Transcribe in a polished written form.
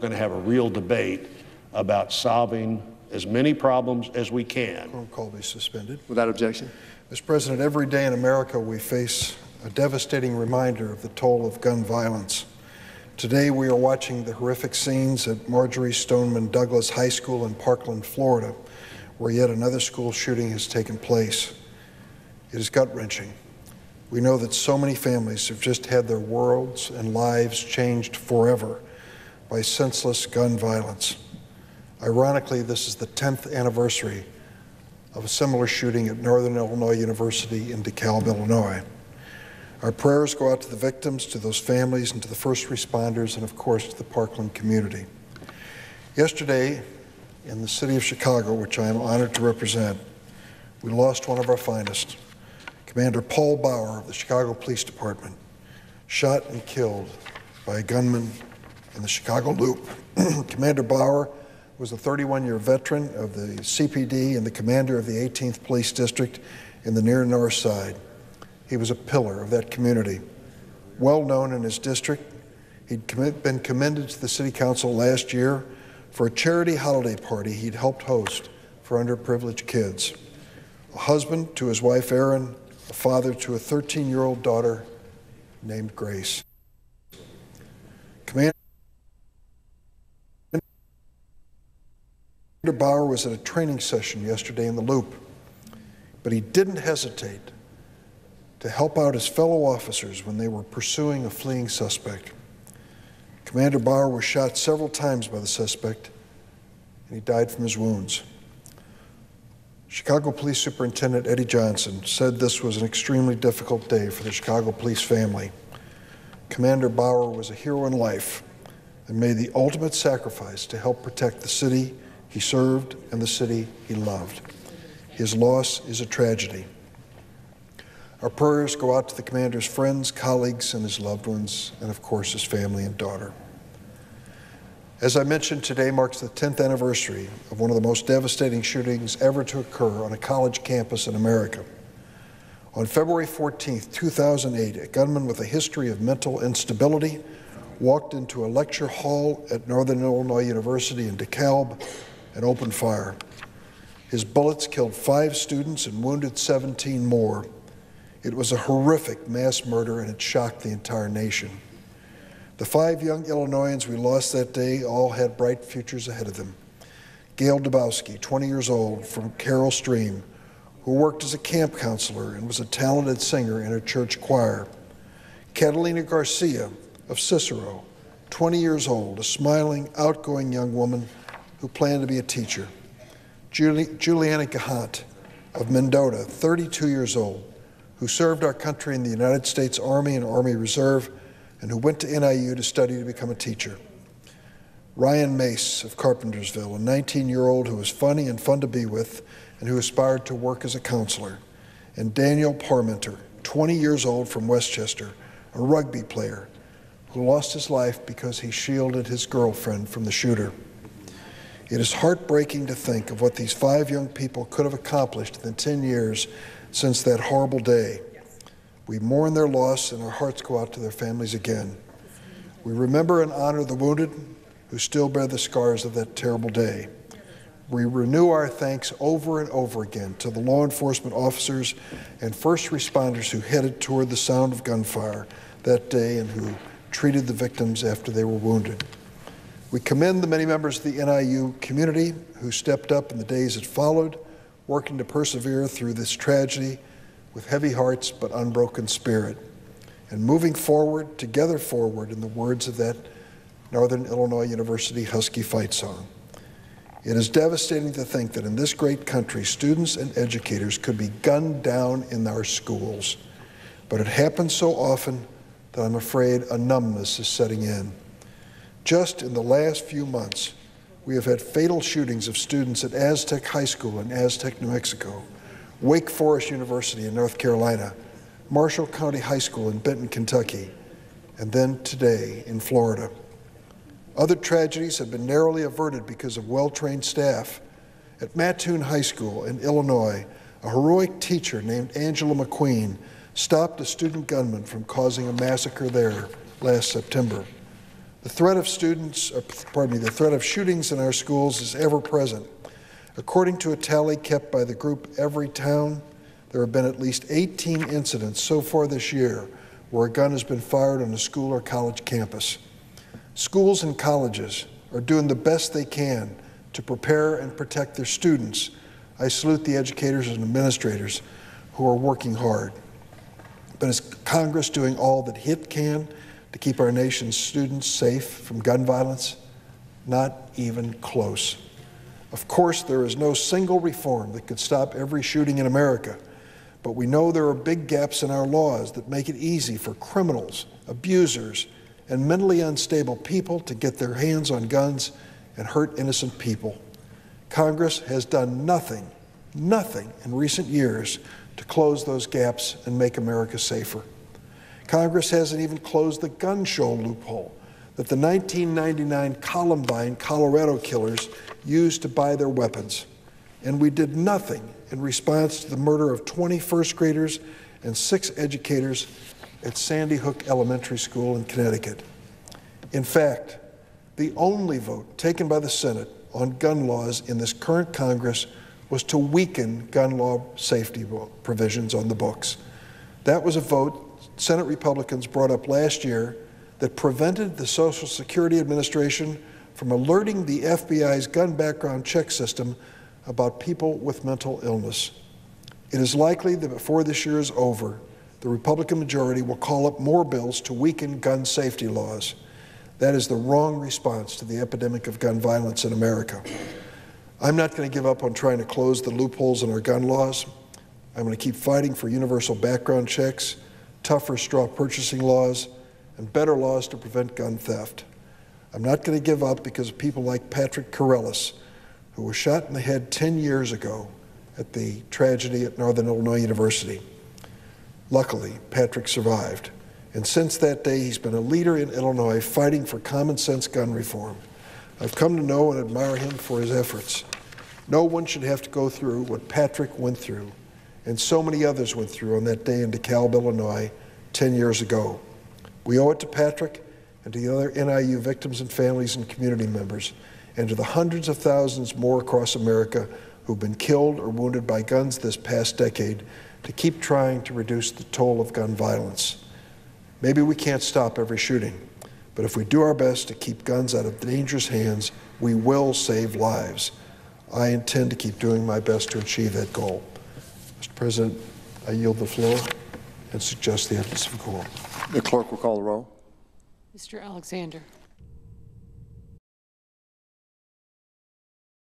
going to have a real debate about solving as many problems as we can. Roll call be suspended. Without objection. Mr. President, every day in America we face a devastating reminder of the toll of gun violence. Today we are watching the horrific scenes at Marjorie Stoneman Douglas High School in Parkland, Florida, where yet another school shooting has taken place. It is gut-wrenching. We know that so many families have just had their worlds and lives changed forever by senseless gun violence. Ironically, this is the 10th anniversary of a similar shooting at Northern Illinois University in DeKalb, Illinois. Our prayers go out to the victims, to those families, and to the first responders, and of course to the Parkland community. Yesterday, in the city of Chicago, which I am honored to represent, we lost one of our finest, Commander Paul Bauer of the Chicago Police Department, shot and killed by a gunman in the Chicago Loop. Commander Bauer was a 31-year veteran of the CPD and the commander of the 18th Police District in the near North Side. He was a pillar of that community. Well known in his district, he'd been commended to the City Council last year for a charity holiday party he'd helped host for underprivileged kids. A husband to his wife Erin, a father to a 13-year-old daughter named Grace. Commander Bauer was at a training session yesterday in the Loop, but he didn't hesitate to help out his fellow officers when they were pursuing a fleeing suspect. Commander Bauer was shot several times by the suspect, and he died from his wounds. Chicago Police Superintendent Eddie Johnson said this was an extremely difficult day for the Chicago police family. Commander Bauer was a hero in life and made the ultimate sacrifice to help protect the city he served and the city he loved. His loss is a tragedy. Our prayers go out to the commander's friends, colleagues, and his loved ones, and of course his family and daughter. As I mentioned, today marks the 10th anniversary of one of the most devastating shootings ever to occur on a college campus in America. On February 14, 2008, a gunman with a history of mental instability walked into a lecture hall at Northern Illinois University in DeKalb and opened fire. His bullets killed 5 students and wounded 17 more. It was a horrific mass murder, and it shocked the entire nation. The 5 young Illinoisans we lost that day all had bright futures ahead of them. Gail Dabowski, 20 years old, from Carroll Stream, who worked as a camp counselor and was a talented singer in her church choir. Catalina Garcia of Cicero, 20 years old, a smiling, outgoing young woman who planned to be a teacher. Juliana Gahant of Mendota, 32 years old, who served our country in the United States Army and Army Reserve, and who went to NIU to study to become a teacher. Ryan Mace of Carpentersville, a 19-year-old who was funny and fun to be with and who aspired to work as a counselor. And Daniel Parmenter, 20 years old, from Westchester, a rugby player who lost his life because he shielded his girlfriend from the shooter. It is heartbreaking to think of what these 5 young people could have accomplished in the 10 years since that horrible day. We mourn their loss, and our hearts go out to their families again. We remember and honor the wounded who still bear the scars of that terrible day. We renew our thanks over and over again to the law enforcement officers and first responders who headed toward the sound of gunfire that day and who treated the victims after they were wounded. We commend the many members of the NIU community who stepped up in the days that followed, working to persevere through this tragedy with heavy hearts but unbroken spirit, and moving forward, together forward, in the words of that Northern Illinois University Husky fight song. It is devastating to think that in this great country, students and educators could be gunned down in our schools, but it happens so often that I'm afraid a numbness is setting in. Just in the last few months, we have had fatal shootings of students at Aztec High School in Aztec, New Mexico, Wake Forest University in North Carolina, Marshall County High School in Benton, Kentucky, and then today in Florida. Other tragedies have been narrowly averted because of well-trained staff. At Mattoon High School in Illinois, a heroic teacher named Angela McQueen stopped a student gunman from causing a massacre there last September. The threat of the threat of shootings in our schools is ever present. According to a tally kept by the group Every Town, there have been at least 18 incidents so far this year where a gun has been fired on a school or college campus. Schools and colleges are doing the best they can to prepare and protect their students. I salute the educators and administrators who are working hard. But is Congress doing all that it can to keep our nation's students safe from gun violence? Not even close. Of course, there is no single reform that could stop every shooting in America, but we know there are big gaps in our laws that make it easy for criminals, abusers, and mentally unstable people to get their hands on guns and hurt innocent people. Congress has done nothing in recent years to close those gaps and make America safer. Congress hasn't even closed the gun show loophole that the 1999 Columbine, Colorado killers used to buy their weapons. And we did nothing in response to the murder of 20 first graders and 6 educators at Sandy Hook Elementary School in Connecticut. In fact, the only vote taken by the Senate on gun laws in this current Congress was to weaken gun law safety provisions on the books. That was a vote Senate Republicans brought up last year that prevented the Social Security Administration from alerting the FBI's gun background check system about people with mental illness. It is likely that before this year is over, the Republican majority will call up more bills to weaken gun safety laws. That is the wrong response to the epidemic of gun violence in America. I'm not going to give up on trying to close the loopholes in our gun laws. I'm going to keep fighting for universal background checks, tougher straw purchasing laws, and better laws to prevent gun theft. I'm not going to give up because of people like Patrick Corellis, who was shot in the head 10 years ago at the tragedy at Northern Illinois University. Luckily, Patrick survived, and since that day, he's been a leader in Illinois fighting for common sense gun reform. I've come to know and admire him for his efforts. No one should have to go through what Patrick went through, and so many others went through on that day in DeKalb, Illinois, 10 years ago. We owe it to Patrick and to the other NIU victims and families and community members, and to the hundreds of thousands more across America who've been killed or wounded by guns this past decade, to keep trying to reduce the toll of gun violence. Maybe we can't stop every shooting, but if we do our best to keep guns out of dangerous hands, we will save lives. I intend to keep doing my best to achieve that goal. Mr. President, I yield the floor and suggest the evidence of quorum. The clerk will call the roll. Mr. Alexander.